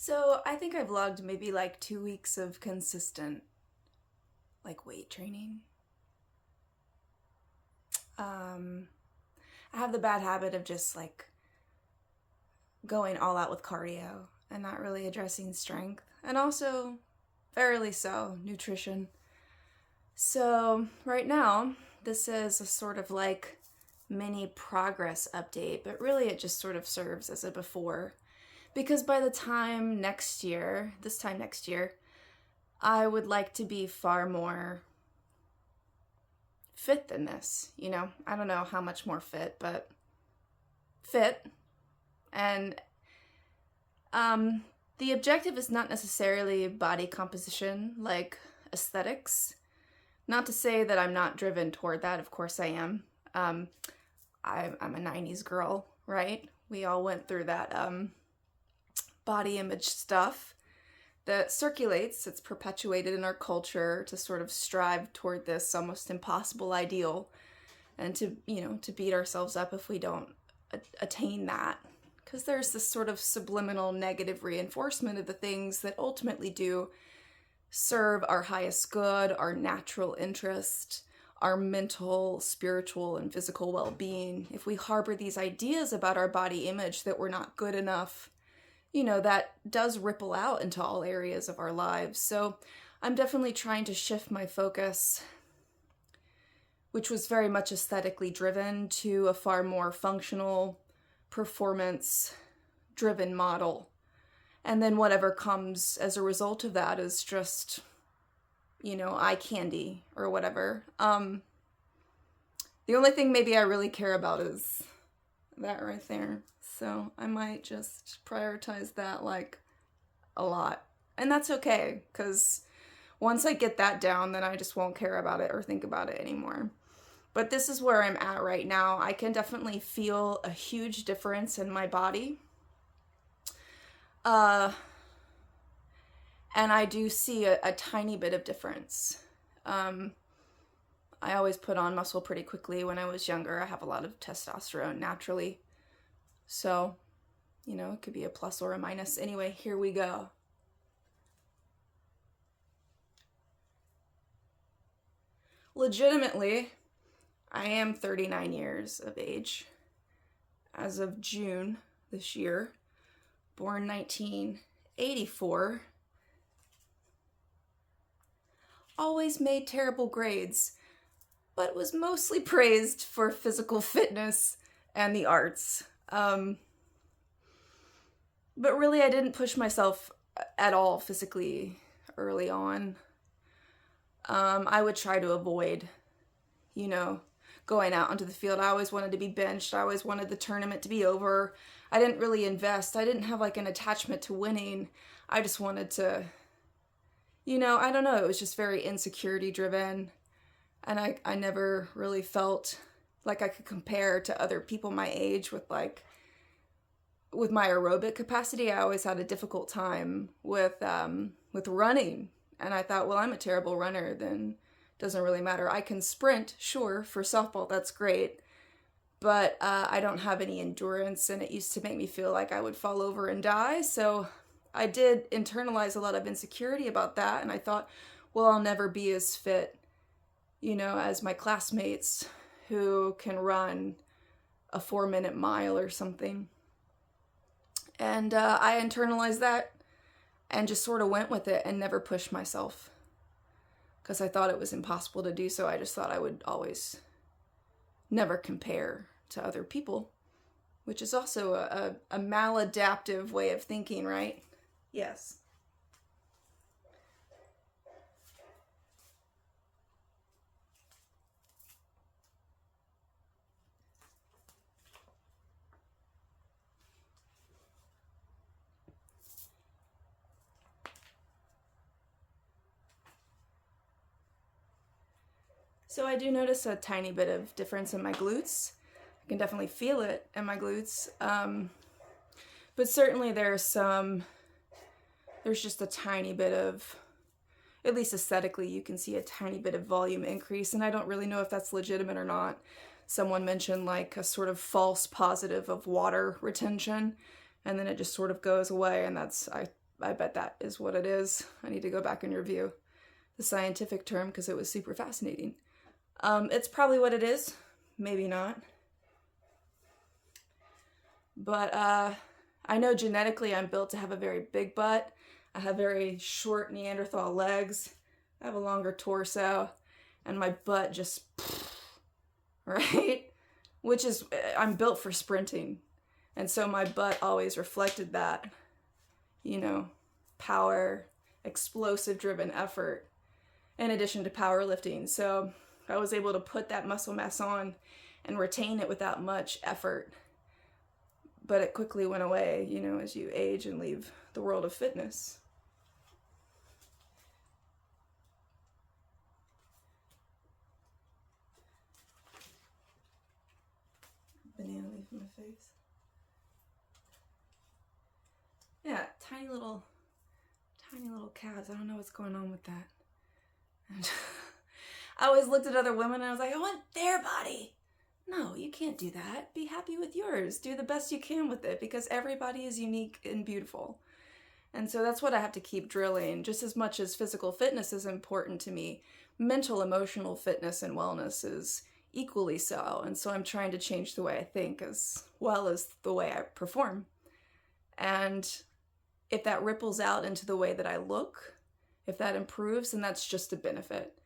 So I think I've logged maybe like 2 weeks of consistent like weight training. Um, I have the bad habit of just like going all out with cardio and not really addressing strength, and also, fairly so, nutrition. So right now, this is a sort of like mini progress update, but really it just sort of serves as a before. Because by the time next year, this time next year, I would like to be far more fit than this, you know? I don't know how much more fit, but fit. And the objective is not necessarily body composition, like aesthetics. Not to say that I'm not driven toward that, of course I am. I'm a 90s girl, right? We all went through that body image stuff that circulates. It's perpetuated in our culture to sort of strive toward this almost impossible ideal, and to beat ourselves up if we don't attain that, because there's this sort of subliminal negative reinforcement of the things that ultimately do serve our highest good, our natural interest, our mental, spiritual, and physical well-being. If we harbor these ideas about our body image that we're not good enough, that does ripple out into all areas of our lives. So I'm definitely trying to shift my focus, which was very much aesthetically driven, to a far more functional, performance-driven model. And then whatever comes as a result of that is just, eye candy or whatever. The only thing maybe I really care about is that right there. So I might just prioritize that like a lot. And that's okay, because once I get that down, then I just won't care about it or think about it anymore. But this is where I'm at right now. I can definitely feel a huge difference in my body. And I do see a tiny bit of difference. I always put on muscle pretty quickly when I was younger. I have a lot of testosterone naturally. So, it could be a plus or a minus. Anyway, here we go. Legitimately, I am 39 years of age as of June this year, born 1984. Always made terrible grades, but was mostly praised for physical fitness and the arts. But really, I didn't push myself at all physically early on. I would try to avoid, going out onto the field. I always wanted to be benched. I always wanted the tournament to be over. I didn't really invest. I didn't have like an attachment to winning. I just wanted to, I don't know. It was just very insecurity driven. And I never really felt like I could compare to other people my age with my aerobic capacity. I always had a difficult time with running. And I thought, well, I'm a terrible runner, then it doesn't really matter. I can sprint, sure, for softball, that's great. But I don't have any endurance, and it used to make me feel like I would fall over and die. So I did internalize a lot of insecurity about that. And I thought, well, I'll never be as fit, as my classmates who can run a 4-minute mile or something. And I internalized that and just sort of went with it and never pushed myself, because I thought it was impossible to do so. I just thought I would always never compare to other people, which is also a maladaptive way of thinking, right? Yes. So I do notice a tiny bit of difference in my glutes. I can definitely feel it in my glutes. But certainly there's just a tiny bit of, at least aesthetically, you can see a tiny bit of volume increase. And I don't really know if that's legitimate or not. Someone mentioned like a sort of false positive of water retention, and then it just sort of goes away. And I bet that is what it is. I need to go back and review the scientific term because it was super fascinating. It's probably what it is, maybe not. But I know genetically I'm built to have a very big butt. I have very short Neanderthal legs. I have a longer torso, and my butt just, right? Which is, I'm built for sprinting. And so my butt always reflected that, you know, power, explosive driven effort, in addition to powerlifting. So I was able to put that muscle mass on and retain it without much effort. But it quickly went away, you know, as you age and leave the world of fitness. Banana leaf in my face. Yeah, tiny little calves. I don't know what's going on with that. And I always looked at other women and I was like, I want their body. No, you can't do that. Be happy with yours. Do the best you can with it because everybody is unique and beautiful. And so that's what I have to keep drilling. Just as much as physical fitness is important to me, mental, emotional fitness and wellness is equally so. And so I'm trying to change the way I think as well as the way I perform. And if that ripples out into the way that I look, if that improves, then that's just a benefit.